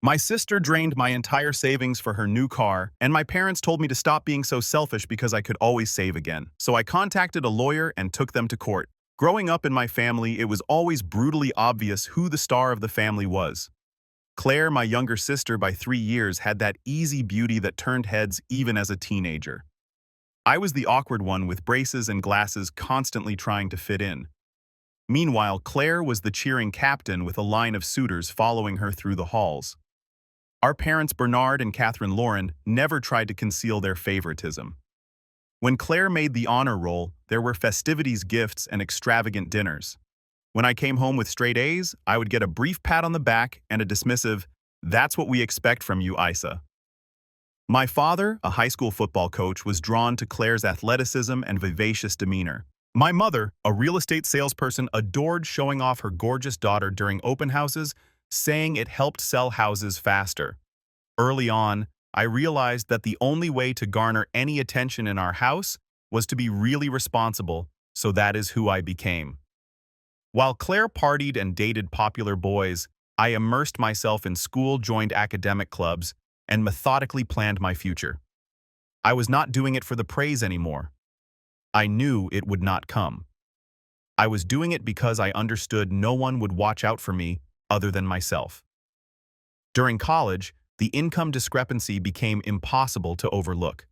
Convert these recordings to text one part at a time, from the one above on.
My sister drained my entire savings for her new car, and my parents told me to stop being so selfish because I could always save again. So I contacted a lawyer and took them to court. Growing up in my family, it was always brutally obvious who the star of the family was. Claire, my younger sister by 3 years, had that easy beauty that turned heads even as a teenager. I was the awkward one with braces and glasses constantly trying to fit in. Meanwhile, Claire was the cheering captain with a line of suitors following her through the halls. Our parents, Bernard and Catherine Lauron, never tried to conceal their favoritism. When Claire made the honor roll, there were festivities, gifts, and extravagant dinners. When I came home with straight A's, I would get a brief pat on the back and a dismissive, "That's what we expect from you, Isa." My father, a high school football coach, was drawn to Claire's athleticism and vivacious demeanor. My mother, a real estate salesperson, adored showing off her gorgeous daughter during open houses, saying it helped sell houses faster. Early on, I realized that the only way to garner any attention in our house was to be really responsible, so that is who I became. While Claire partied and dated popular boys, I immersed myself in school-joined academic clubs and methodically planned my future. I was not doing it for the praise anymore. I knew it would not come. I was doing it because I understood no one would watch out for me other than myself. During college, the income discrepancy became impossible to overlook.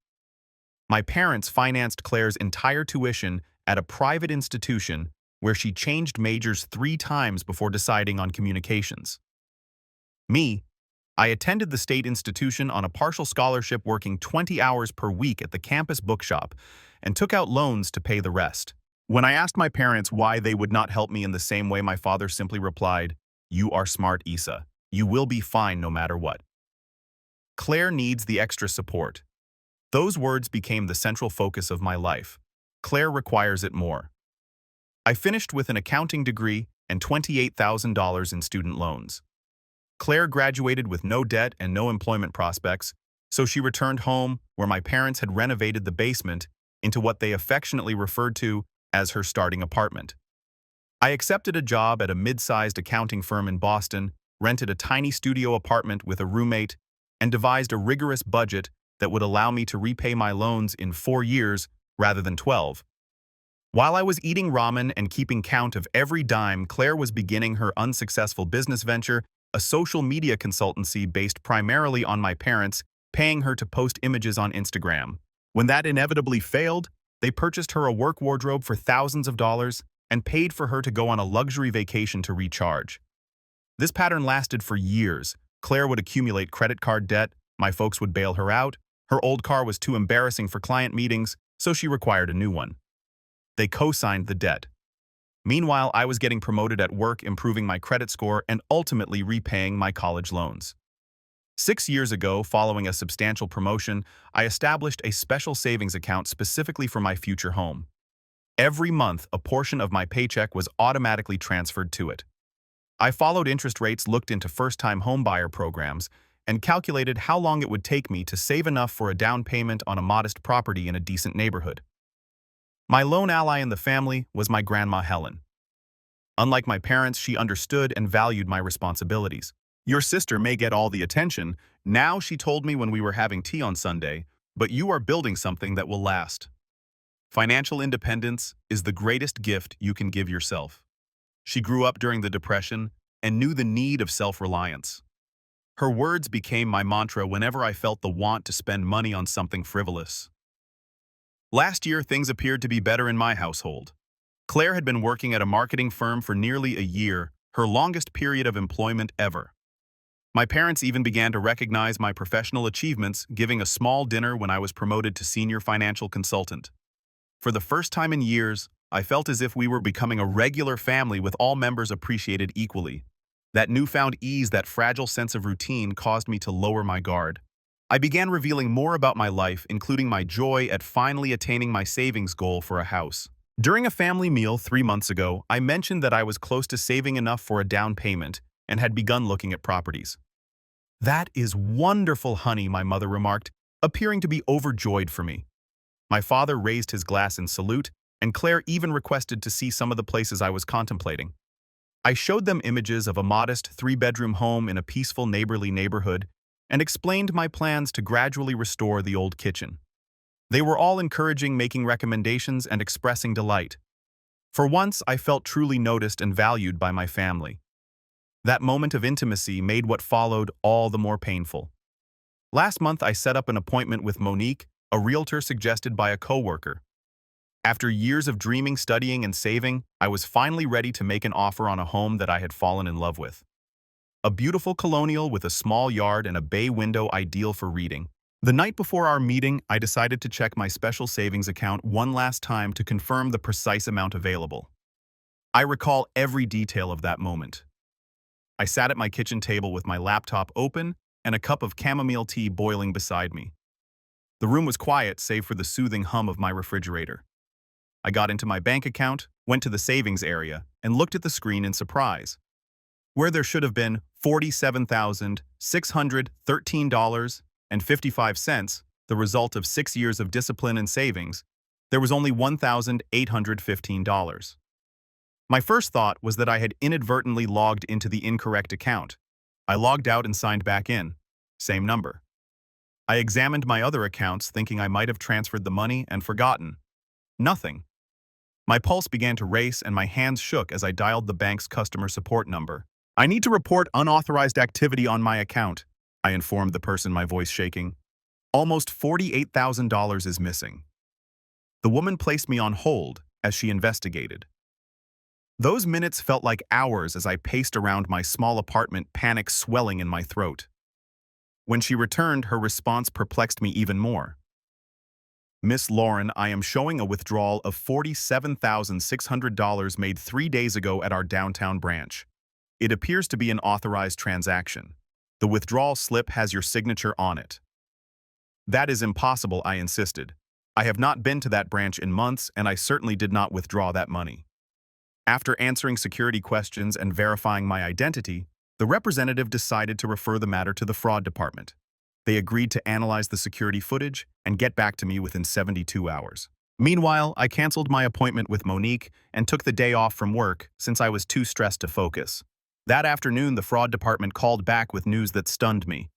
My parents financed Claire's entire tuition at a private institution where she changed majors 3 times before deciding on communications. Me, I attended the state institution on a partial scholarship, working 20 hours per week at the campus bookshop, and took out loans to pay the rest. When I asked my parents why they would not help me in the same way, my father simply replied, "You are smart, Isa. You will be fine no matter what. Claire needs the extra support." Those words became the central focus of my life. Claire requires it more. I finished with an accounting degree and $28,000 in student loans. Claire graduated with no debt and no employment prospects, so she returned home where my parents had renovated the basement into what they affectionately referred to as her starting apartment. I accepted a job at a mid-sized accounting firm in Boston, rented a tiny studio apartment with a roommate, and devised a rigorous budget that would allow me to repay my loans in 4 years rather than 12. While I was eating ramen and keeping count of every dime, Claire was beginning her unsuccessful business venture, a social media consultancy based primarily on my parents paying her to post images on Instagram. When that inevitably failed, they purchased her a work wardrobe for thousands of dollars and paid for her to go on a luxury vacation to recharge. This pattern lasted for years. Claire would accumulate credit card debt, my folks would bail her out, her old car was too embarrassing for client meetings, so she required a new one. They co-signed the debt. Meanwhile, I was getting promoted at work, improving my credit score, and ultimately repaying my college loans. 6 years ago, following a substantial promotion, I established a special savings account specifically for my future home. Every month, a portion of my paycheck was automatically transferred to it. I followed interest rates, looked into first-time homebuyer programs, and calculated how long it would take me to save enough for a down payment on a modest property in a decent neighborhood. My lone ally in the family was my grandma Helen. Unlike my parents, she understood and valued my responsibilities. "Your sister may get all the attention now," she told me when we were having tea on Sunday, "but you are building something that will last." Financial independence is the greatest gift you can give yourself. She grew up during the Depression and knew the need of self-reliance. Her words became my mantra whenever I felt the want to spend money on something frivolous. Last year, things appeared to be better in my household. Claire had been working at a marketing firm for nearly a year, her longest period of employment ever. My parents even began to recognize my professional achievements, giving a small dinner when I was promoted to senior financial consultant. For the first time in years, I felt as if we were becoming a regular family with all members appreciated equally. That newfound ease, that fragile sense of routine, caused me to lower my guard. I began revealing more about my life, including my joy at finally attaining my savings goal for a house. During a family meal 3 months ago, I mentioned that I was close to saving enough for a down payment and had begun looking at properties. "That is wonderful, honey," my mother remarked, appearing to be overjoyed for me. My father raised his glass in salute, and Claire even requested to see some of the places I was contemplating. I showed them images of a modest three-bedroom home in a peaceful neighborly neighborhood and explained my plans to gradually restore the old kitchen. They were all encouraging, making recommendations, and expressing delight. For once, I felt truly noticed and valued by my family. That moment of intimacy made what followed all the more painful. Last month, I set up an appointment with Monique, a realtor suggested by a coworker. After years of dreaming, studying, and saving, I was finally ready to make an offer on a home that I had fallen in love with. A beautiful colonial with a small yard and a bay window ideal for reading. The night before our meeting, I decided to check my special savings account one last time to confirm the precise amount available. I recall every detail of that moment. I sat at my kitchen table with my laptop open and a cup of chamomile tea boiling beside me. The room was quiet save for the soothing hum of my refrigerator. I got into my bank account, went to the savings area, and looked at the screen in surprise. Where there should have been $47,613.55, the result of 6 years of discipline and savings, there was only $1,815. My first thought was that I had inadvertently logged into the incorrect account. I logged out and signed back in. Same number. I examined my other accounts thinking I might have transferred the money and forgotten. Nothing. My pulse began to race and my hands shook as I dialed the bank's customer support number. "I need to report unauthorized activity on my account," I informed the person, my voice shaking. "Almost $48,000 is missing." The woman placed me on hold as she investigated. Those minutes felt like hours as I paced around my small apartment, panic swelling in my throat. When she returned, her response perplexed me even more. "Miss Lauron, I am showing a withdrawal of $47,600 made 3 days ago at our downtown branch. It appears to be an authorized transaction. The withdrawal slip has your signature on it." "That is impossible," I insisted. "I have not been to that branch in months, and I certainly did not withdraw that money." After answering security questions and verifying my identity, the representative decided to refer the matter to the fraud department. They agreed to analyze the security footage and get back to me within 72 hours. Meanwhile, I canceled my appointment with Monique and took the day off from work since I was too stressed to focus. That afternoon, the fraud department called back with news that stunned me.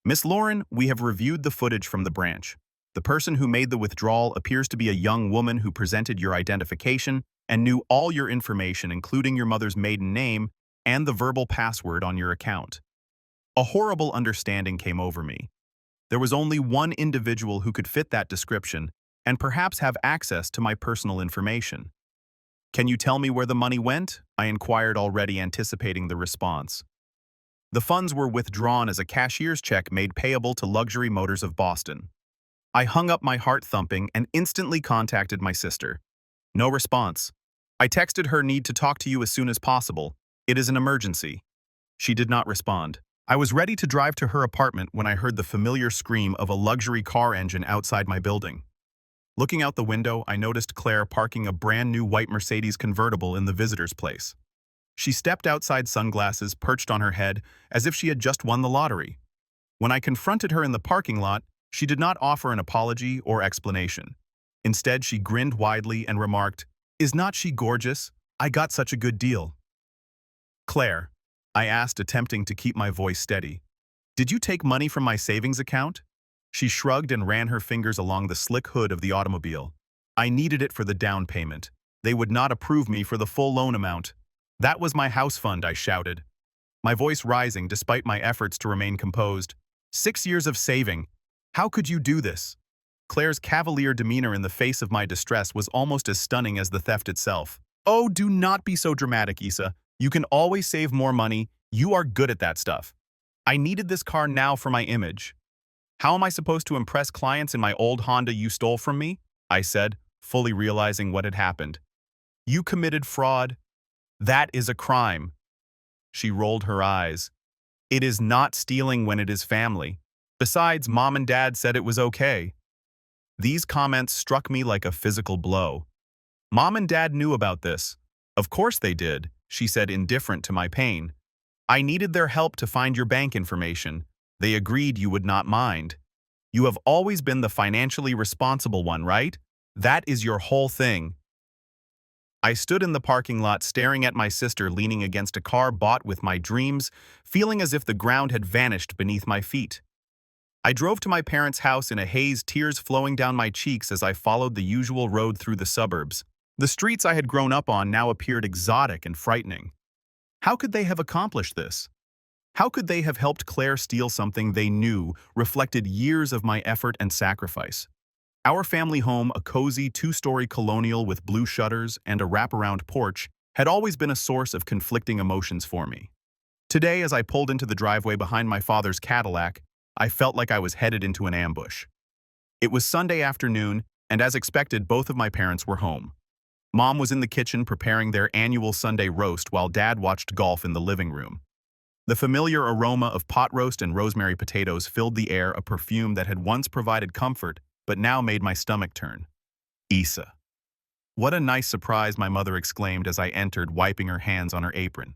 "Miss Lauron, we have reviewed the footage from the branch. The person who made the withdrawal appears to be a young woman who presented your identification and knew all your information, including your mother's maiden name and the verbal password on your account." A horrible understanding came over me. There was only one individual who could fit that description and perhaps have access to my personal information. "Can you tell me where the money went?" I inquired, already anticipating the response. "The funds were withdrawn as a cashier's check made payable to Luxury Motors of Boston." I hung up, my heart thumping, and instantly contacted my sister. No response. I texted her, "Need to talk to you as soon as possible. It is an emergency." She did not respond. I was ready to drive to her apartment when I heard the familiar scream of a luxury car engine outside my building. Looking out the window, I noticed Claire parking a brand new white Mercedes convertible in the visitor's place. She stepped outside, sunglasses perched on her head, as if she had just won the lottery. When I confronted her in the parking lot, she did not offer an apology or explanation. Instead, she grinned widely and remarked, "Is not she gorgeous? I got such a good deal." "Claire," I asked, attempting to keep my voice steady, "did you take money from my savings account?" She shrugged and ran her fingers along the slick hood of the automobile. "I needed it for the down payment. They would not approve me for the full loan amount." "That was my house fund," I shouted, my voice rising despite my efforts to remain composed. 6 years of saving. How could you do this?" Claire's cavalier demeanor in the face of my distress was almost as stunning as the theft itself. "Oh, do not be so dramatic, Issa. You can always save more money. You are good at that stuff. I needed this car now for my image." "How am I supposed to impress clients in my old Honda you stole from me?" I said, fully realizing what had happened. "You committed fraud. That is a crime." She rolled her eyes. "It is not stealing when it is family. Besides, Mom and Dad said it was okay." These comments struck me like a physical blow. "Mom and Dad knew about this." "Of course they did," she said, indifferent to my pain. "I needed their help to find your bank information. They agreed you would not mind. You have always been the financially responsible one, right? That is your whole thing." I stood in the parking lot staring at my sister leaning against a car bought with my dreams, feeling as if the ground had vanished beneath my feet. I drove to my parents' house in a haze, tears flowing down my cheeks as I followed the usual road through the suburbs. The streets I had grown up on now appeared exotic and frightening. How could they have accomplished this? How could they have helped Claire steal something they knew reflected years of my effort and sacrifice? Our family home, a cozy two-story colonial with blue shutters and a wraparound porch, had always been a source of conflicting emotions for me. Today, as I pulled into the driveway behind my father's Cadillac, I felt like I was headed into an ambush. It was Sunday afternoon, and as expected, both of my parents were home. Mom was in the kitchen preparing their annual Sunday roast while Dad watched golf in the living room. The familiar aroma of pot roast and rosemary potatoes filled the air, a perfume that had once provided comfort but now made my stomach turn. Issa. What a nice surprise, my mother exclaimed as I entered, wiping her hands on her apron.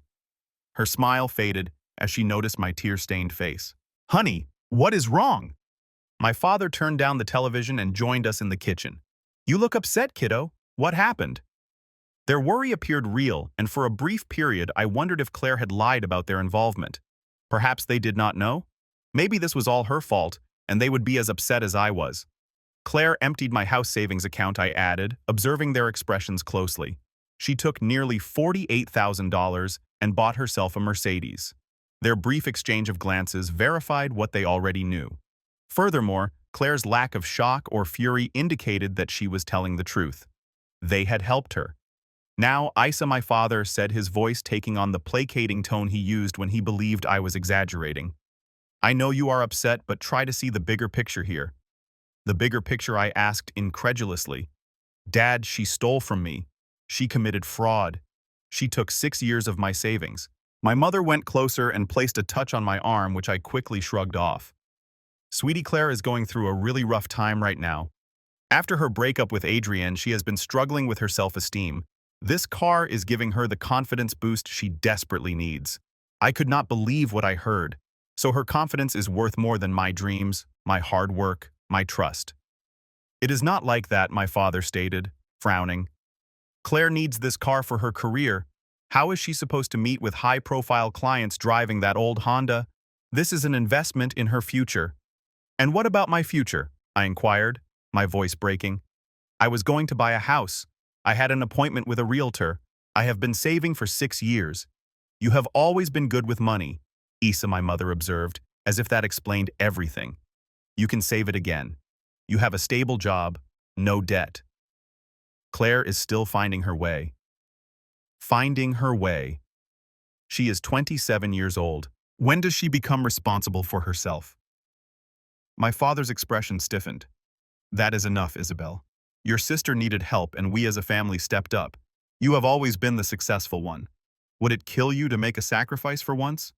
Her smile faded as she noticed my tear-stained face. Honey, what is wrong? My father turned down the television and joined us in the kitchen. You look upset, kiddo. What happened? Their worry appeared real, and for a brief period I wondered if Claire had lied about their involvement. Perhaps they did not know? Maybe this was all her fault, and they would be as upset as I was. Claire emptied my house savings account, I added, observing their expressions closely. She took nearly $48,000 and bought herself a Mercedes. Their brief exchange of glances verified what they already knew. Furthermore, Claire's lack of shock or fury indicated that she was telling the truth. They had helped her. Now, Issa, my father, said, his voice taking on the placating tone he used when he believed I was exaggerating. I know you are upset, but try to see the bigger picture here. The bigger picture, I asked incredulously. Dad, she stole from me. She committed fraud. She took 6 years of my savings. My mother went closer and placed a touch on my arm, which I quickly shrugged off. Sweetie, Claire is going through a really rough time right now. After her breakup with Adrienne, she has been struggling with her self-esteem. This car is giving her the confidence boost she desperately needs. I could not believe what I heard. So her confidence is worth more than my dreams, my hard work, my trust. It is not like that, my father stated, frowning. Claire needs this car for her career. How is she supposed to meet with high-profile clients driving that old Honda? This is an investment in her future. And what about my future? I inquired, my voice breaking. I was going to buy a house. I had an appointment with a realtor. I have been saving for 6 years. You have always been good with money, Issa, my mother observed, as if that explained everything. You can save it again. You have a stable job, no debt. Claire is still finding her way. Finding her way. She is 27 years old. When does she become responsible for herself? My father's expression stiffened. That is enough, Isabel. Your sister needed help and we as a family stepped up. You have always been the successful one. Would it kill you to make a sacrifice for once?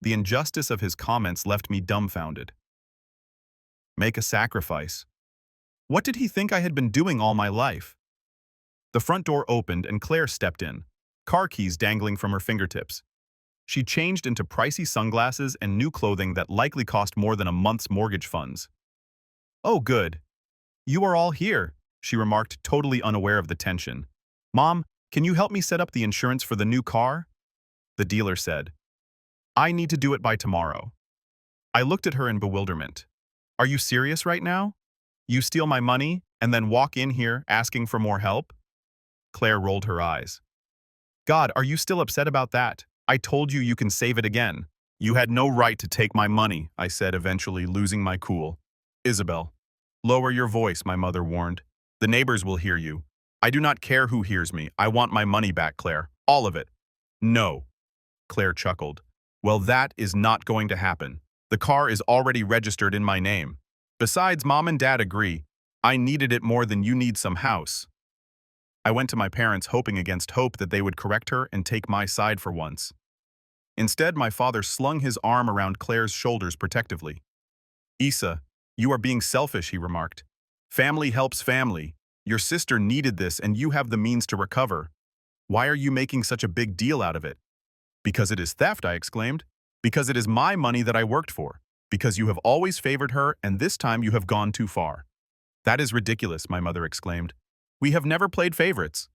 The injustice of his comments left me dumbfounded. Make a sacrifice? What did he think I had been doing all my life? The front door opened and Claire stepped in, car keys dangling from her fingertips. She changed into pricey sunglasses and new clothing that likely cost more than a month's mortgage funds. Oh, good. You are all here, she remarked, totally unaware of the tension. Mom, can you help me set up the insurance for the new car? The dealer said. I need to do it by tomorrow. I looked at her in bewilderment. Are you serious right now? You steal my money and then walk in here asking for more help? Claire rolled her eyes. God, are you still upset about that? I told you you can save it again. You had no right to take my money, I said, eventually losing my cool. Isabel. Lower your voice, my mother warned. The neighbors will hear you. I do not care who hears me. I want my money back, Claire. All of it. No. Claire chuckled. Well, that is not going to happen. The car is already registered in my name. Besides, Mom and Dad agree. I needed it more than you need some house. I went to my parents hoping against hope that they would correct her and take my side for once. Instead, my father slung his arm around Claire's shoulders protectively. Issa, you are being selfish, he remarked. Family helps family. Your sister needed this and you have the means to recover. Why are you making such a big deal out of it? Because it is theft, I exclaimed. Because it is my money that I worked for. Because you have always favored her and this time you have gone too far. That is ridiculous, my mother exclaimed. We have never played favorites.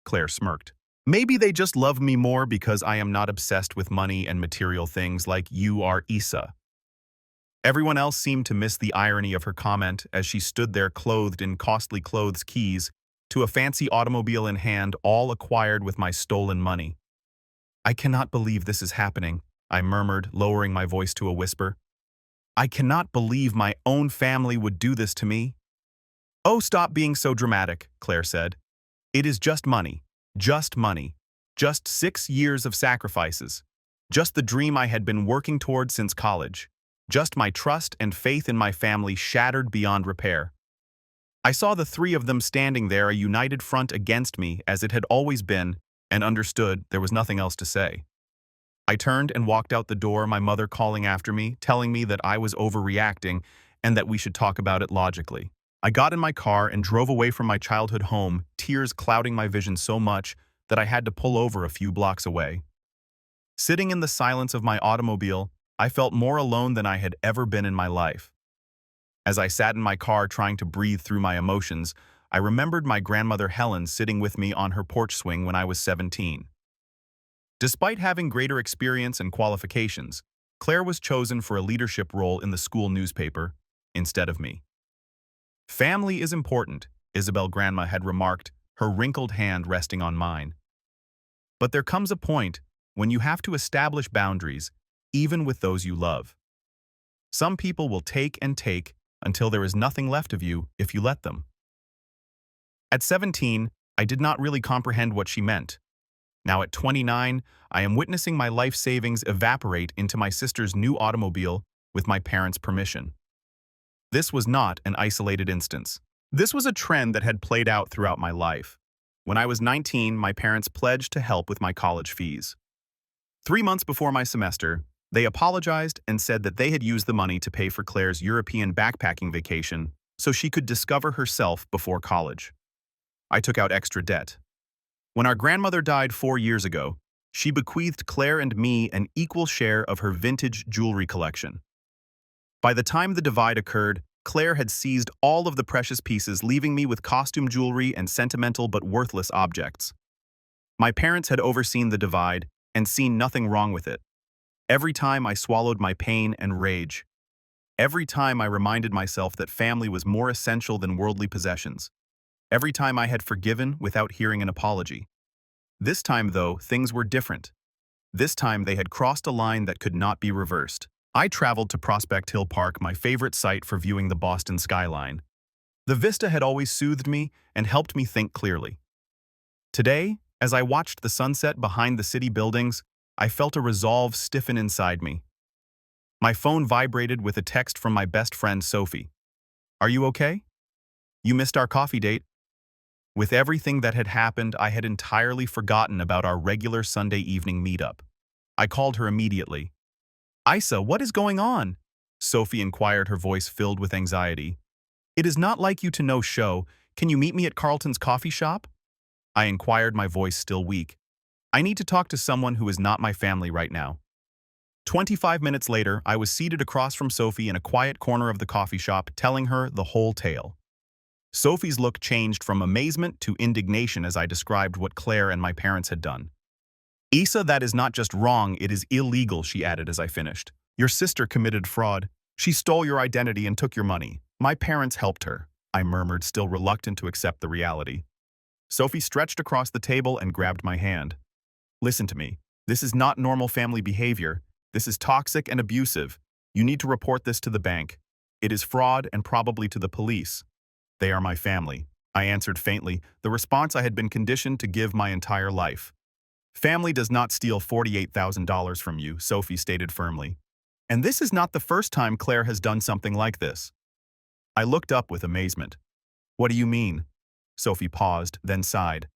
Claire smirked. Maybe they just love me more because I am not obsessed with money and material things like you are, Issa. Everyone else seemed to miss the irony of her comment as she stood there clothed in costly clothes, keys to a fancy automobile in hand, all acquired with my stolen money. I cannot believe this is happening, I murmured, lowering my voice to a whisper. I cannot believe my own family would do this to me. Oh, stop being so dramatic, Claire said. It is just money. Just money. Just 6 years of sacrifices. Just the dream I had been working toward since college. Just my trust and faith in my family shattered beyond repair. I saw the three of them standing there, a united front against me as it had always been, and understood there was nothing else to say. I turned and walked out the door, my mother calling after me, telling me that I was overreacting and that we should talk about it logically. I got in my car and drove away from my childhood home, tears clouding my vision so much that I had to pull over a few blocks away. Sitting in the silence of my automobile, I felt more alone than I had ever been in my life. As I sat in my car trying to breathe through my emotions, I remembered my grandmother Helen sitting with me on her porch swing when I was 17. Despite having greater experience and qualifications, Claire was chosen for a leadership role in the school newspaper instead of me. Family is important, Isabel grandma had remarked, her wrinkled hand resting on mine. But there comes a point when you have to establish boundaries, even with those you love. Some people will take and take until there is nothing left of you if you let them. At 17, I did not really comprehend what she meant. Now at 29, I am witnessing my life savings evaporate into my sister's new automobile with my parents' permission. This was not an isolated instance. This was a trend that had played out throughout my life. When I was 19, my parents pledged to help with my college fees. 3 months before my semester, they apologized and said that they had used the money to pay for Claire's European backpacking vacation so she could discover herself before college. I took out extra debt. When our grandmother died 4 years ago, she bequeathed Claire and me an equal share of her vintage jewelry collection. By the time the divide occurred, Claire had seized all of the precious pieces, leaving me with costume jewelry and sentimental but worthless objects. My parents had overseen the divide and seen nothing wrong with it. Every time I swallowed my pain and rage. Every time I reminded myself that family was more essential than worldly possessions. Every time I had forgiven without hearing an apology. This time, though, things were different. This time they had crossed a line that could not be reversed. I traveled to Prospect Hill Park, my favorite site for viewing the Boston skyline. The vista had always soothed me and helped me think clearly. Today, as I watched the sunset behind the city buildings, I felt a resolve stiffen inside me. My phone vibrated with a text from my best friend Sophie. "Are you okay? You missed our coffee date." With everything that had happened, I had entirely forgotten about our regular Sunday evening meetup. I called her immediately. "Isa, what is going on?" Sophie inquired, her voice filled with anxiety. "It is not like you to no show. Can you meet me at Carlton's coffee shop?" I inquired, my voice still weak. "I need to talk to someone who is not my family right now." 25 minutes later, I was seated across from Sophie in a quiet corner of the coffee shop, telling her the whole tale. Sophie's look changed from amazement to indignation as I described what Claire and my parents had done. "Isa, that is not just wrong, it is illegal," she added as I finished. "Your sister committed fraud. She stole your identity and took your money. My parents helped her," I murmured, still reluctant to accept the reality. Sophie stretched across the table and grabbed my hand. "Listen to me. This is not normal family behavior. This is toxic and abusive. You need to report this to the bank. It is fraud and probably to the police." "They are my family," I answered faintly, the response I had been conditioned to give my entire life. "Family does not steal $48,000 from you," Sophie stated firmly. "And this is not the first time Claire has done something like this." I looked up with amazement. "What do you mean?" Sophie paused, then sighed.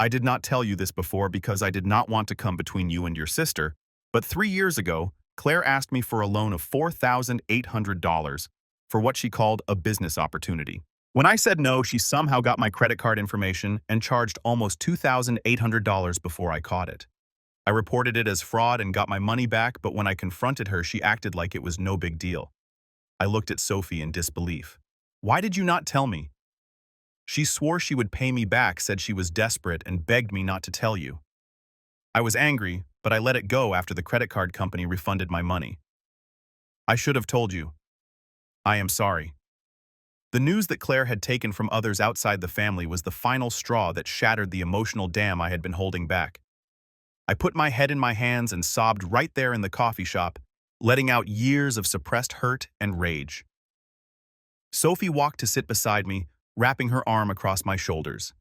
"I did not tell you this before because I did not want to come between you and your sister, but 3 years ago, Claire asked me for a loan of $4,800 for what she called a business opportunity. When I said no, she somehow got my credit card information and charged almost $2,800 before I caught it. I reported it as fraud and got my money back, but when I confronted her, she acted like it was no big deal. I looked at Sophie in disbelief. "Why did you not tell me?" She swore she would pay me back, said she was desperate, and begged me not to tell you. I was angry, but I let it go after the credit card company refunded my money. I should have told you. I am sorry. The news that Claire had taken from others outside the family was the final straw that shattered the emotional dam I had been holding back. I put my head in my hands and sobbed right there in the coffee shop, letting out years of suppressed hurt and rage. Sophie walked to sit beside me, wrapping her arm across my shoulders.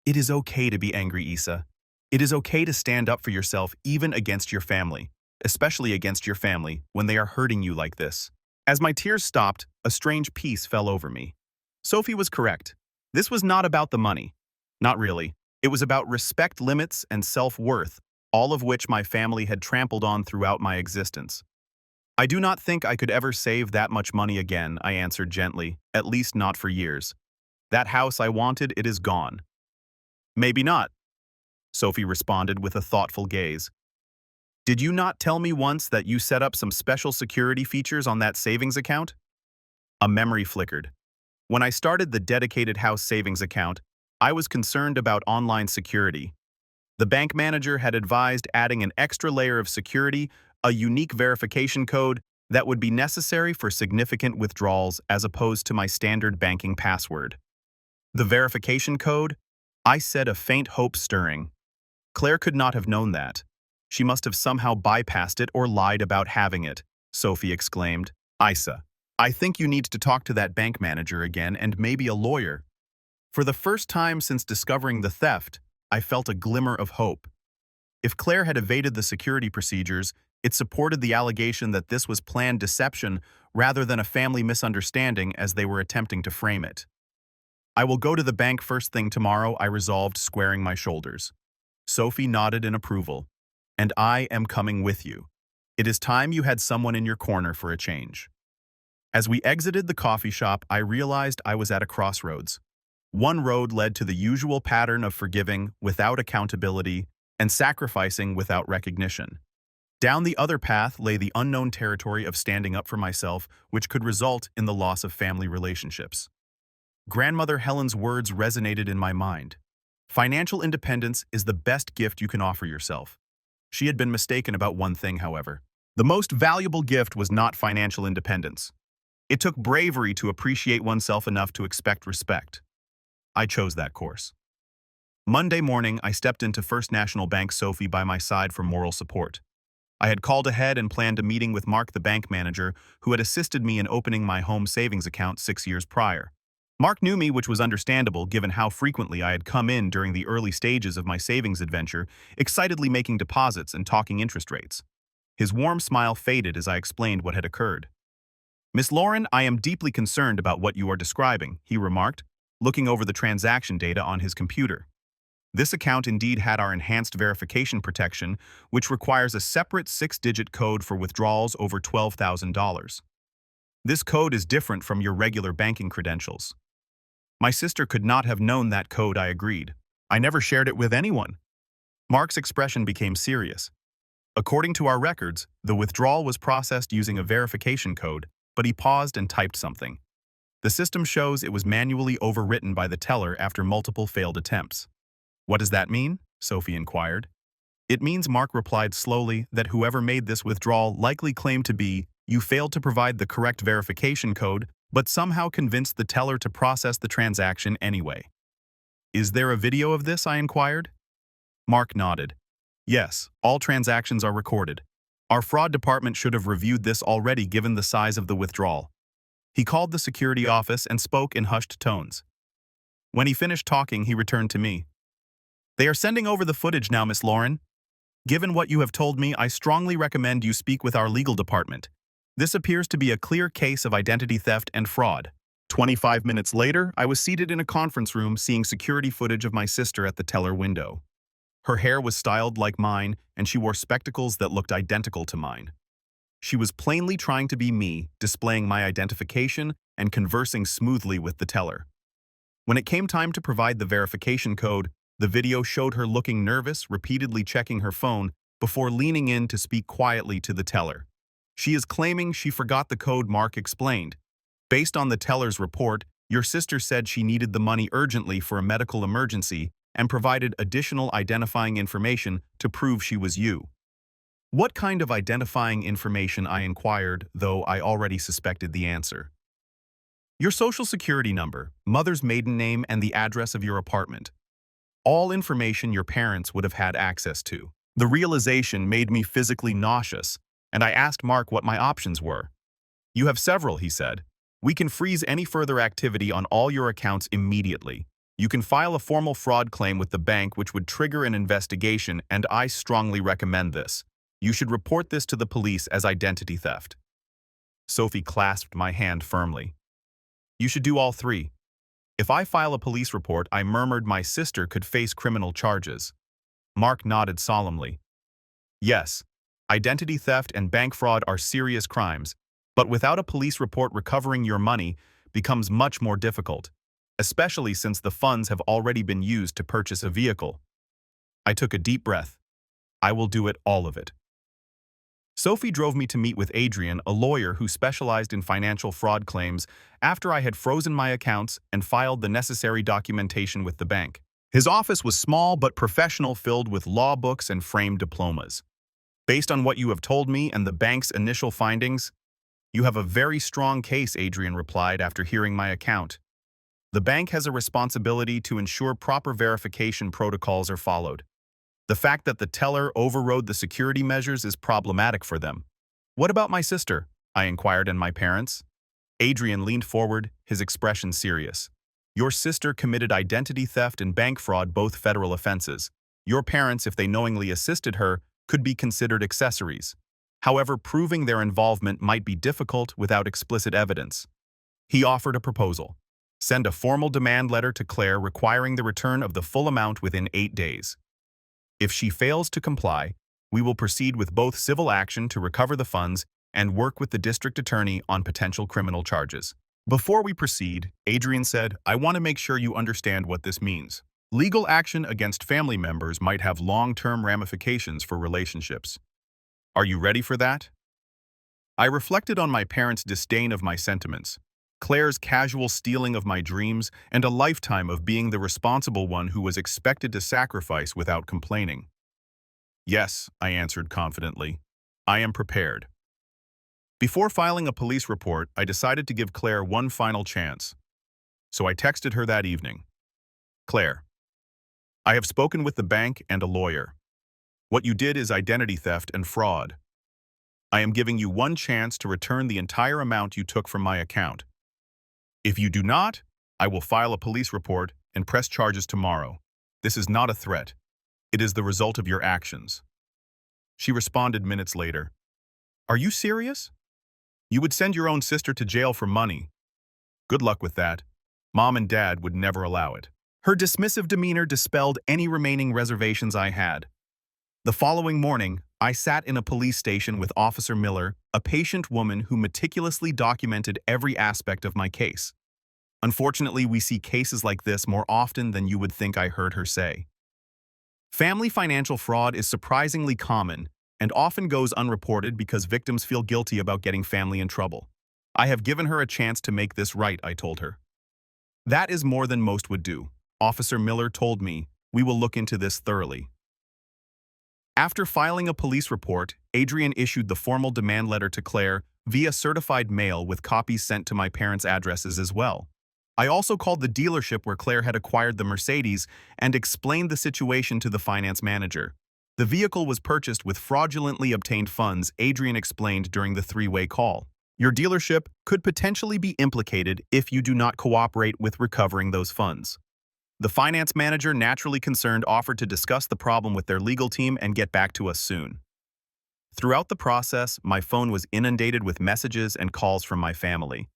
It is okay to be angry, Issa. It is okay to stand up for yourself even against your family, especially against your family when they are hurting you like this. As my tears stopped, a strange peace fell over me. Sophie was correct. This was not about the money. Not really. It was about respect, limits, and self-worth, all of which my family had trampled on throughout my existence. I do not think I could ever save that much money again, I answered gently, at least not for years. That house I wanted, it is gone. Maybe not, Sophie responded with a thoughtful gaze. Did you not tell me once that you set up some special security features on that savings account? A memory flickered. When I started the dedicated house savings account, I was concerned about online security. The bank manager had advised adding an extra layer of security, a unique verification code that would be necessary for significant withdrawals as opposed to my standard banking password. The verification code? I said, a faint hope stirring. Claire could not have known that. She must have somehow bypassed it or lied about having it, Sophie exclaimed. Issa, I think you need to talk to that bank manager again and maybe a lawyer. For the first time since discovering the theft, I felt a glimmer of hope. If Claire had evaded the security procedures, it supported the allegation that this was planned deception rather than a family misunderstanding as they were attempting to frame it. I will go to the bank first thing tomorrow, I resolved, squaring my shoulders. Sophie nodded in approval. And I am coming with you. It is time you had someone in your corner for a change. As we exited the coffee shop, I realized I was at a crossroads. One road led to the usual pattern of forgiving without accountability and sacrificing without recognition. Down the other path lay the unknown territory of standing up for myself, which could result in the loss of family relationships. Grandmother Helen's words resonated in my mind. Financial independence is the best gift you can offer yourself. She had been mistaken about one thing, however. The most valuable gift was not financial independence. It took bravery to appreciate oneself enough to expect respect. I chose that course. Monday morning, I stepped into First National Bank, Sophie by my side for moral support. I had called ahead and planned a meeting with Mark, the bank manager, who had assisted me in opening my home savings account 6 years prior. Mark knew me, which was understandable given how frequently I had come in during the early stages of my savings adventure, excitedly making deposits and talking interest rates. His warm smile faded as I explained what had occurred. Miss Lauron, I am deeply concerned about what you are describing, he remarked, looking over the transaction data on his computer. This account indeed had our enhanced verification protection, which requires a separate 6-digit code for withdrawals over $12,000. This code is different from your regular banking credentials. My sister could not have known that code, I agreed. I never shared it with anyone. Mark's expression became serious. According to our records, the withdrawal was processed using a verification code, but he paused and typed something. The system shows it was manually overwritten by the teller after multiple failed attempts. What does that mean? Sophie inquired. It means, Mark replied slowly, that whoever made this withdrawal likely claimed to be, you failed to provide the correct verification code, but somehow convinced the teller to process the transaction anyway. Is there a video of this? I inquired. Mark nodded. Yes, all transactions are recorded. Our fraud department should have reviewed this already given the size of the withdrawal. He called the security office and spoke in hushed tones. When he finished talking, he returned to me. They are sending over the footage now, Miss Lauron. Given what you have told me, I strongly recommend you speak with our legal department. This appears to be a clear case of identity theft and fraud. 25 minutes later, I was seated in a conference room seeing security footage of my sister at the teller window. Her hair was styled like mine, and she wore spectacles that looked identical to mine. She was plainly trying to be me, displaying my identification and conversing smoothly with the teller. When it came time to provide the verification code, the video showed her looking nervous, repeatedly checking her phone before leaning in to speak quietly to the teller. She is claiming she forgot the code, Mark explained. Based on the teller's report, Your sister said she needed the money urgently for a medical emergency and provided additional identifying information to prove she was you. What kind of identifying information? I inquired, though I already suspected the answer. Your social security number, mother's maiden name, and the address of your apartment. All information your parents would have had access to. The realization made me physically nauseous, and I asked Mark what my options were. You have several, he said. We can freeze any further activity on all your accounts immediately. You can file a formal fraud claim with the bank, which would trigger an investigation, and I strongly recommend this. You should report this to the police as identity theft. Sophie clasped my hand firmly. You should do all three. If I file a police report, I murmured, my sister could face criminal charges. Mark nodded solemnly. Yes, identity theft and bank fraud are serious crimes, but without a police report, recovering your money becomes much more difficult, especially since the funds have already been used to purchase a vehicle. I took a deep breath. I will do it, all of it. Sophie drove me to meet with Adrian, a lawyer who specialized in financial fraud claims, after I had frozen my accounts and filed the necessary documentation with the bank. His office was small but professional, filled with law books and framed diplomas. Based on what you have told me and the bank's initial findings, you have a very strong case, Adrian replied after hearing my account. The bank has a responsibility to ensure proper verification protocols are followed. The fact that the teller overrode the security measures is problematic for them. What about my sister? I inquired, and my parents? Adrian leaned forward, his expression serious. Your sister committed identity theft and bank fraud, both federal offenses. Your parents, if they knowingly assisted her, could be considered accessories. However, proving their involvement might be difficult without explicit evidence. He offered a proposal. Send a formal demand letter to Claire requiring the return of the full amount within 8 days. If she fails to comply, we will proceed with both civil action to recover the funds and work with the district attorney on potential criminal charges. Before we proceed, Adrian said, I want to make sure you understand what this means. Legal action against family members might have long-term ramifications for relationships. Are you ready for that? I reflected on my parents' disdain of my sentiments, Claire's casual stealing of my dreams, and a lifetime of being the responsible one who was expected to sacrifice without complaining. Yes, I answered confidently. I am prepared. Before filing a police report, I decided to give Claire one final chance. So I texted her that evening. Claire, I have spoken with the bank and a lawyer. What you did is identity theft and fraud. I am giving you one chance to return the entire amount you took from my account. If you do not, I will file a police report and press charges tomorrow. This is not a threat. It is the result of your actions. She responded minutes later. Are you serious? You would send your own sister to jail for money. Good luck with that. Mom and Dad would never allow it. Her dismissive demeanor dispelled any remaining reservations I had. The following morning, I sat in a police station with Officer Miller, a patient woman who meticulously documented every aspect of my case. Unfortunately, we see cases like this more often than you would think, I heard her say. Family financial fraud is surprisingly common and often goes unreported because victims feel guilty about getting family in trouble. I have given her a chance to make this right, I told her. That is more than most would do. Officer Miller told me, we will look into this thoroughly. After filing a police report, Adrian issued the formal demand letter to Claire via certified mail with copies sent to my parents' addresses as well. I also called the dealership where Claire had acquired the Mercedes and explained the situation to the finance manager. The vehicle was purchased with fraudulently obtained funds, Adrian explained during the three-way call. Your dealership could potentially be implicated if you do not cooperate with recovering those funds. The finance manager, naturally concerned, offered to discuss the problem with their legal team and get back to us soon. Throughout the process, my phone was inundated with messages and calls from my family.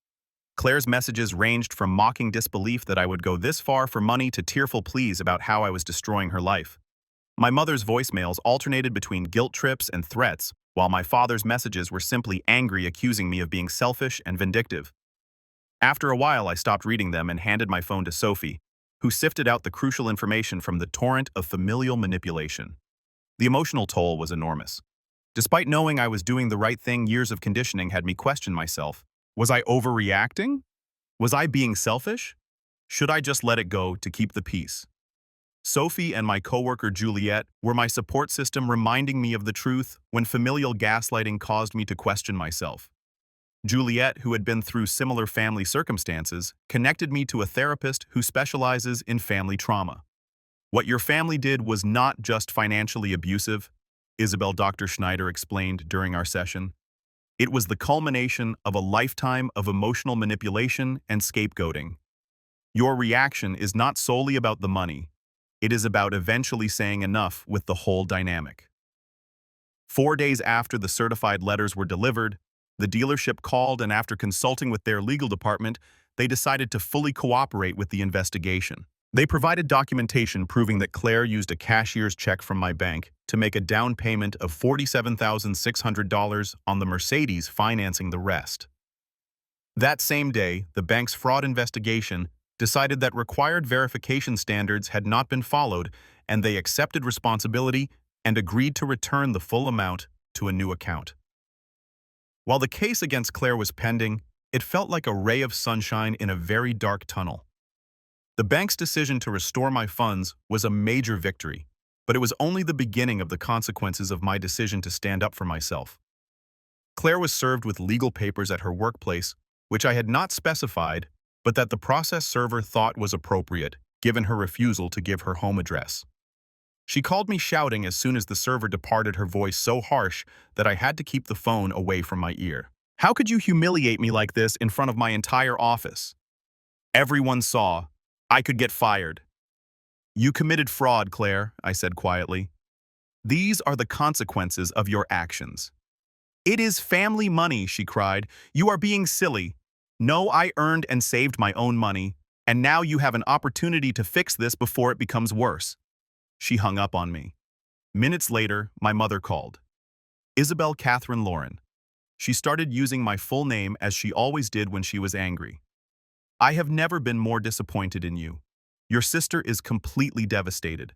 Claire's messages ranged from mocking disbelief that I would go this far for money to tearful pleas about how I was destroying her life. My mother's voicemails alternated between guilt trips and threats, while my father's messages were simply angry, accusing me of being selfish and vindictive. After a while, I stopped reading them and handed my phone to Sophie, who sifted out the crucial information from the torrent of familial manipulation. The emotional toll was enormous. Despite knowing I was doing the right thing, years of conditioning had me question myself. Was I overreacting? Was I being selfish? Should I just let it go to keep the peace? Sophie and my coworker Juliet were my support system, reminding me of the truth when familial gaslighting caused me to question myself. Juliet, who had been through similar family circumstances, connected me to a therapist who specializes in family trauma. What your family did was not just financially abusive, Isabel Dr. Schneider explained during our session. It was the culmination of a lifetime of emotional manipulation and scapegoating. Your reaction is not solely about the money. It is about eventually saying enough with the whole dynamic. 4 days after the certified letters were delivered, the dealership called, and after consulting with their legal department, they decided to fully cooperate with the investigation. They provided documentation proving that Claire used a cashier's check from my bank to make a down payment of $47,600 on the Mercedes, financing the rest. That same day, the bank's fraud investigation decided that required verification standards had not been followed, and they accepted responsibility and agreed to return the full amount to a new account. While the case against Claire was pending, it felt like a ray of sunshine in a very dark tunnel. The bank's decision to restore my funds was a major victory, but it was only the beginning of the consequences of my decision to stand up for myself. Claire was served with legal papers at her workplace, which I had not specified, but that the process server thought was appropriate, given her refusal to give her home address. She called me shouting as soon as the server departed, her voice so harsh that I had to keep the phone away from my ear. How could you humiliate me like this in front of my entire office? Everyone saw. I could get fired. You committed fraud, Claire, I said quietly. These are the consequences of your actions. It is family money, she cried. You are being silly. No, I earned and saved my own money, and now you have an opportunity to fix this before it becomes worse. She hung up on me. Minutes later, my mother called. Isabel Catherine Lauron. She started using my full name as she always did when she was angry. I have never been more disappointed in you. Your sister is completely devastated.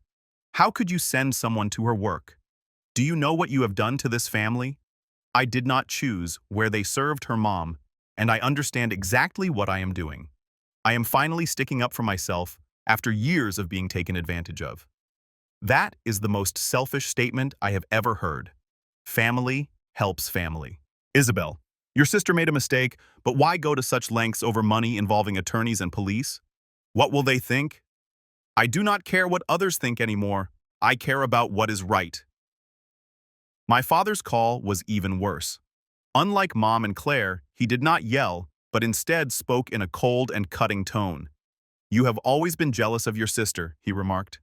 How could you send someone to her work? Do you know what you have done to this family? I did not choose where they served her mom, and I understand exactly what I am doing. I am finally sticking up for myself after years of being taken advantage of. That is the most selfish statement I have ever heard. Family helps family. Isabel, your sister made a mistake, but why go to such lengths over money involving attorneys and police? What will they think? I do not care what others think anymore. I care about what is right. My father's call was even worse. Unlike Mom and Claire, he did not yell, but instead spoke in a cold and cutting tone. You have always been jealous of your sister, he remarked.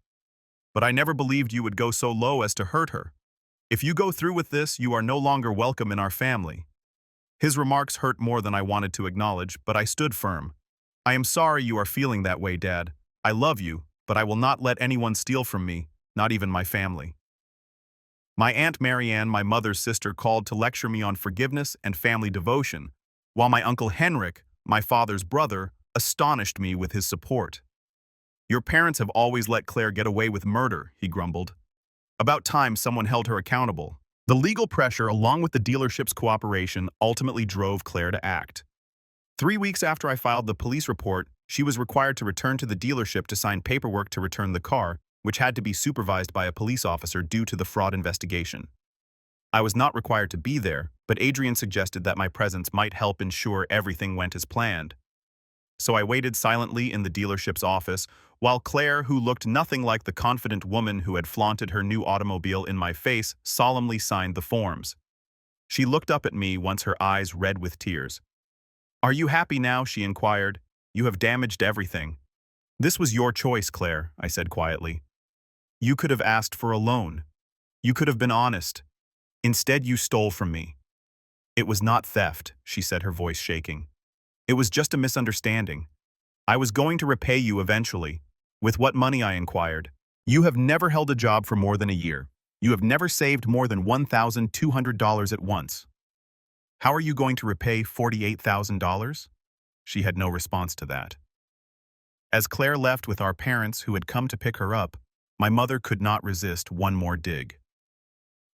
But I never believed you would go so low as to hurt her. If you go through with this, you are no longer welcome in our family. His remarks hurt more than I wanted to acknowledge, but I stood firm. I am sorry you are feeling that way, Dad. I love you, but I will not let anyone steal from me, not even my family. My Aunt Marianne, my mother's sister, called to lecture me on forgiveness and family devotion, while my Uncle Henrik, my father's brother, astonished me with his support. Your parents have always let Claire get away with murder, he grumbled. About time someone held her accountable. The legal pressure, along with the dealership's cooperation, ultimately drove Claire to act. 3 weeks after I filed the police report, she was required to return to the dealership to sign paperwork to return the car, which had to be supervised by a police officer due to the fraud investigation. I was not required to be there, but Adrian suggested that my presence might help ensure everything went as planned. So I waited silently in the dealership's office, while Claire, who looked nothing like the confident woman who had flaunted her new automobile in my face, solemnly signed the forms. She looked up at me, once her eyes red with tears. Are you happy now? She inquired. You have damaged everything. This was your choice, Claire, I said quietly. You could have asked for a loan. You could have been honest. Instead, you stole from me. It was not theft, she said, her voice shaking. It was just a misunderstanding. I was going to repay you eventually. With what money? I inquired. You have never held a job for more than a year. You have never saved more than $1,200 at once. How are you going to repay $48,000? She had no response to that. As Claire left with our parents who had come to pick her up, my mother could not resist one more dig.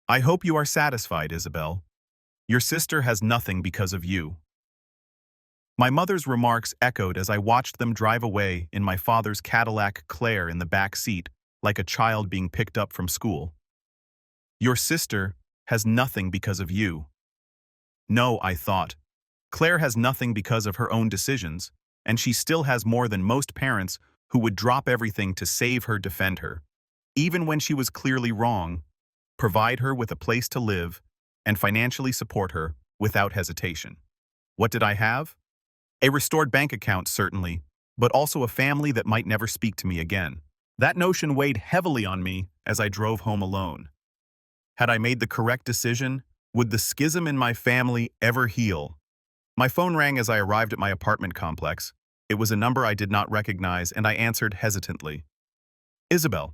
I hope you are satisfied, Isabel. Your sister has nothing because of you. My mother's remarks echoed as I watched them drive away in my father's Cadillac Clare in the back seat, like a child being picked up from school. Your sister has nothing because of you. No, I thought. Claire has nothing because of her own decisions, and she still has more than most parents who would drop everything to save her, defend her, even when she was clearly wrong, provide her with a place to live, and financially support her without hesitation. What did I have? A restored bank account, certainly, but also a family that might never speak to me again. That notion weighed heavily on me as I drove home alone. Had I made the correct decision? Would the schism in my family ever heal? My phone rang as I arrived at my apartment complex. It was a number I did not recognize, and I answered hesitantly. Isabel,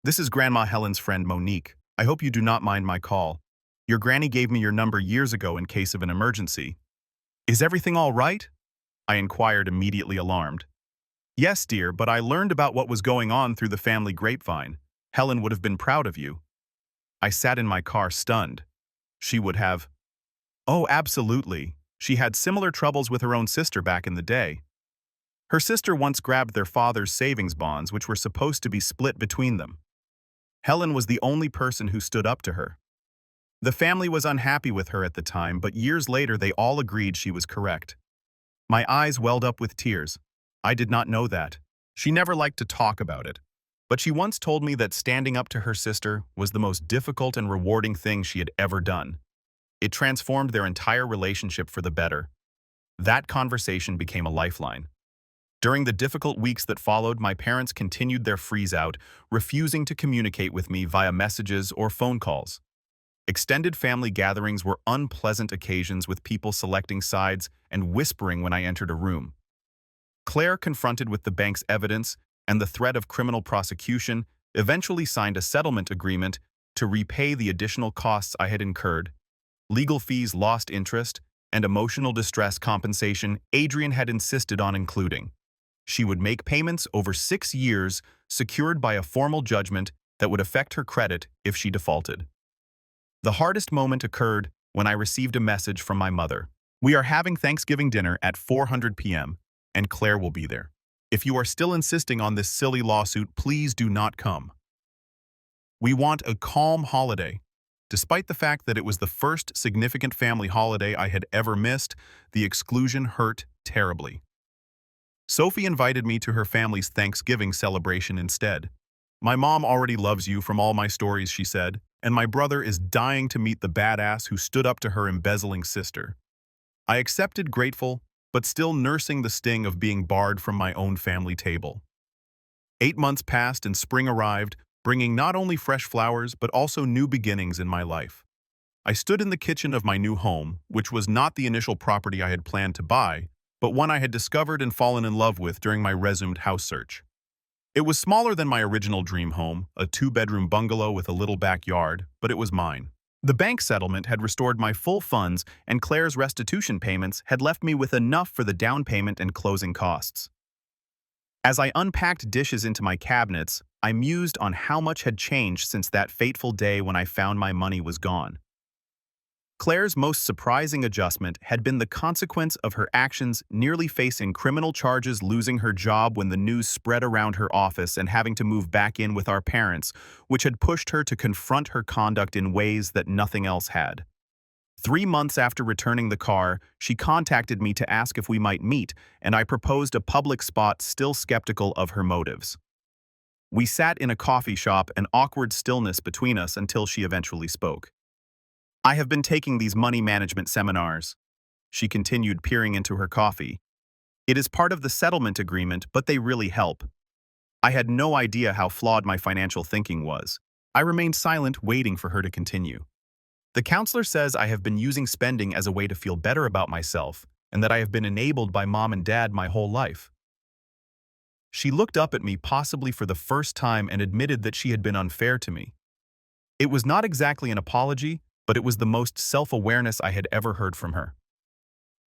this is Grandma Helen's friend Monique. I hope you do not mind my call. Your granny gave me your number years ago in case of an emergency. Is everything all right? I inquired, immediately alarmed. Yes, dear, but I learned about what was going on through the family grapevine. Helen would have been proud of you. I sat in my car stunned. She would have. Oh, absolutely. She had similar troubles with her own sister back in the day. Her sister once grabbed their father's savings bonds, which were supposed to be split between them. Helen was the only person who stood up to her. The family was unhappy with her at the time, but years later they all agreed she was correct. My eyes welled up with tears. I did not know that. She never liked to talk about it. But she once told me that standing up to her sister was the most difficult and rewarding thing she had ever done. It transformed their entire relationship for the better. That conversation became a lifeline. During the difficult weeks that followed, my parents continued their freeze-out, refusing to communicate with me via messages or phone calls. Extended family gatherings were unpleasant occasions with people selecting sides and whispering when I entered a room. Claire, confronted with the bank's evidence and the threat of criminal prosecution, eventually signed a settlement agreement to repay the additional costs I had incurred. Legal fees, lost interest, and emotional distress compensation Adrian had insisted on including. She would make payments over 6 years, secured by a formal judgment that would affect her credit if she defaulted. The hardest moment occurred when I received a message from my mother. We are having Thanksgiving dinner at 4:00 p.m., and Claire will be there. If you are still insisting on this silly lawsuit, please do not come. We want a calm holiday. Despite the fact that it was the first significant family holiday I had ever missed, the exclusion hurt terribly. Sophie invited me to her family's Thanksgiving celebration instead. My mom already loves you from all my stories, she said, and my brother is dying to meet the badass who stood up to her embezzling sister. I accepted, grateful, but still nursing the sting of being barred from my own family table. 8 months passed and spring arrived, bringing not only fresh flowers but also new beginnings in my life. I stood in the kitchen of my new home, which was not the initial property I had planned to buy, but one I had discovered and fallen in love with during my resumed house search. It was smaller than my original dream home, a 2-bedroom bungalow with a little backyard, but it was mine. The bank settlement had restored my full funds, and Claire's restitution payments had left me with enough for the down payment and closing costs. As I unpacked dishes into my cabinets, I mused on how much had changed since that fateful day when I found my money was gone. Claire's most surprising adjustment had been the consequence of her actions, nearly facing criminal charges, losing her job when the news spread around her office, and having to move back in with our parents, which had pushed her to confront her conduct in ways that nothing else had. 3 months after returning the car, she contacted me to ask if we might meet, and I proposed a public spot, still skeptical of her motives. We sat in a coffee shop, an awkward stillness between us until she eventually spoke. I have been taking these money management seminars, she continued, peering into her coffee. It is part of the settlement agreement, but they really help. I had no idea how flawed my financial thinking was. I remained silent, waiting for her to continue. The counselor says I have been using spending as a way to feel better about myself, and that I have been enabled by mom and dad my whole life. She looked up at me, possibly for the first time, and admitted that she had been unfair to me. It was not exactly an apology, but it was the most self-awareness I had ever heard from her.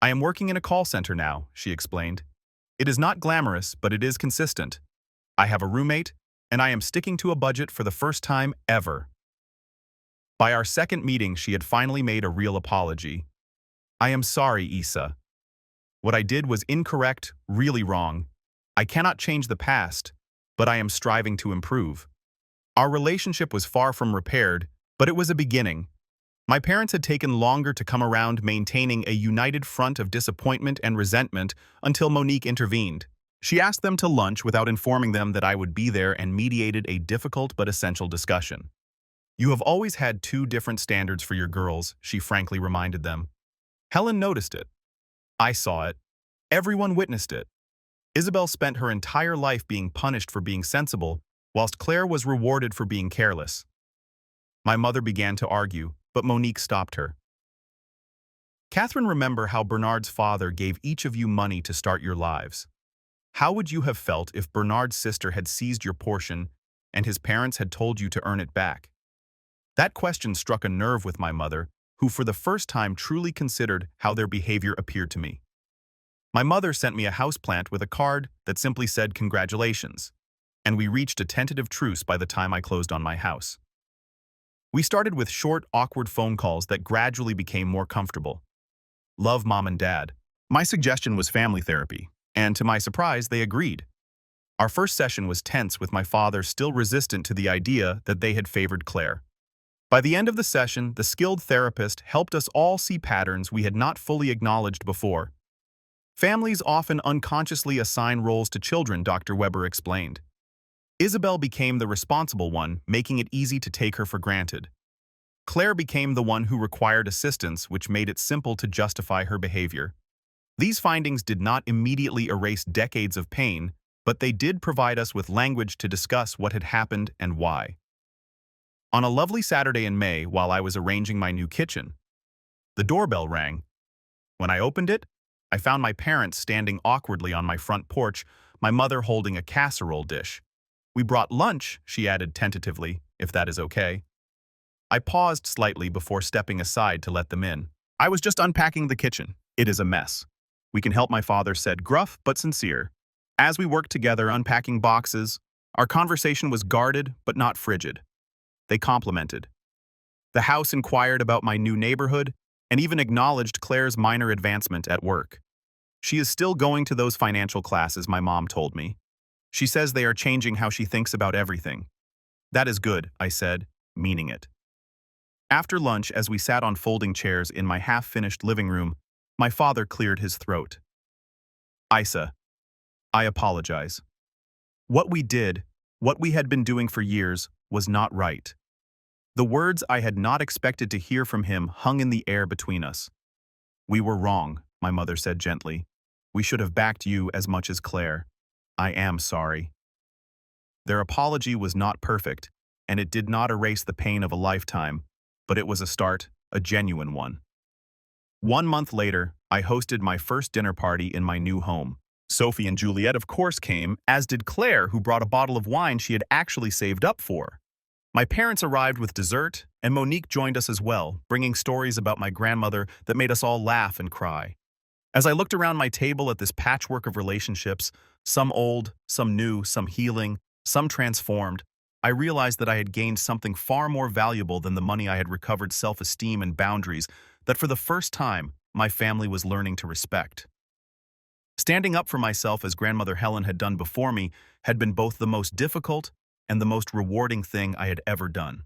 I am working in a call center now, she explained. It is not glamorous, but it is consistent. I have a roommate, and I am sticking to a budget for the first time ever. By our second meeting, she had finally made a real apology. I am sorry, Issa. What I did was incorrect, really wrong. I cannot change the past, but I am striving to improve. Our relationship was far from repaired, but it was a beginning. My parents had taken longer to come around, maintaining a united front of disappointment and resentment until Monique intervened. She asked them to lunch without informing them that I would be there and mediated a difficult but essential discussion. "You have always had two different standards for your girls," she frankly reminded them. Helen noticed it. I saw it. Everyone witnessed it. Isabel spent her entire life being punished for being sensible, whilst Claire was rewarded for being careless. My mother began to argue, but Monique stopped her. "Catherine, remember how Bernard's father gave each of you money to start your lives. How would you have felt if Bernard's sister had seized your portion and his parents had told you to earn it back?" That question struck a nerve with my mother, who for the first time truly considered how their behavior appeared to me. My mother sent me a houseplant with a card that simply said congratulations, and we reached a tentative truce by the time I closed on my house. We started with short, awkward phone calls that gradually became more comfortable. "Love, Mom and Dad." My suggestion was family therapy, and to my surprise, they agreed. Our first session was tense, with my father still resistant to the idea that they had favored Claire. By the end of the session, the skilled therapist helped us all see patterns we had not fully acknowledged before. Families often unconsciously assign roles to children, Dr. Weber explained. Isabel became the responsible one, making it easy to take her for granted. Claire became the one who required assistance, which made it simple to justify her behavior. These findings did not immediately erase decades of pain, but they did provide us with language to discuss what had happened and why. On a lovely Saturday in May, while I was arranging my new kitchen, the doorbell rang. When I opened it, I found my parents standing awkwardly on my front porch, my mother holding a casserole dish. "We brought lunch," she added tentatively, "if that is okay." I paused slightly before stepping aside to let them in. "I was just unpacking the kitchen. It is a mess. We can help," my father said, gruff but sincere. As we worked together unpacking boxes, our conversation was guarded but not frigid. They complimented. The house inquired about my new neighborhood and even acknowledged Claire's minor advancement at work. "She is still going to those financial classes," my mom told me. "She says they are changing how she thinks about everything." "That is good," I said, meaning it. After lunch, as we sat on folding chairs in my half-finished living room, my father cleared his throat. "Isa, I apologize. What we did, what we had been doing for years, was not right." The words I had not expected to hear from him hung in the air between us. "We were wrong," my mother said gently. "We should have backed you as much as Claire. I am sorry." Their apology was not perfect, and it did not erase the pain of a lifetime, but it was a start, a genuine one. 1 month later, I hosted my first dinner party in my new home. Sophie and Juliet, of course, came, as did Claire, who brought a bottle of wine she had actually saved up for. My parents arrived with dessert, and Monique joined us as well, bringing stories about my grandmother that made us all laugh and cry. As I looked around my table at this patchwork of relationships, some old, some new, some healing, some transformed, I realized that I had gained something far more valuable than the money I had recovered: self-esteem and boundaries that for the first time my family was learning to respect. Standing up for myself as grandmother Helen had done before me had been both the most difficult and the most rewarding thing I had ever done.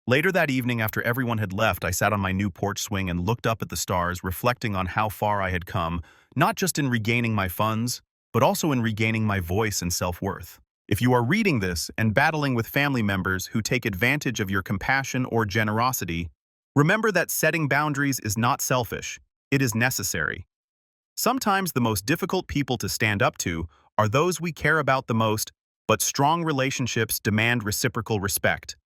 Later that evening, after everyone had left, I sat on my new porch swing and looked up at the stars, reflecting on how far I had come, not just in regaining my funds, but also in regaining my voice and self-worth. If you are reading this and battling with family members who take advantage of your compassion or generosity, remember that setting boundaries is not selfish, it is necessary. Sometimes the most difficult people to stand up to are those we care about the most, but strong relationships demand reciprocal respect.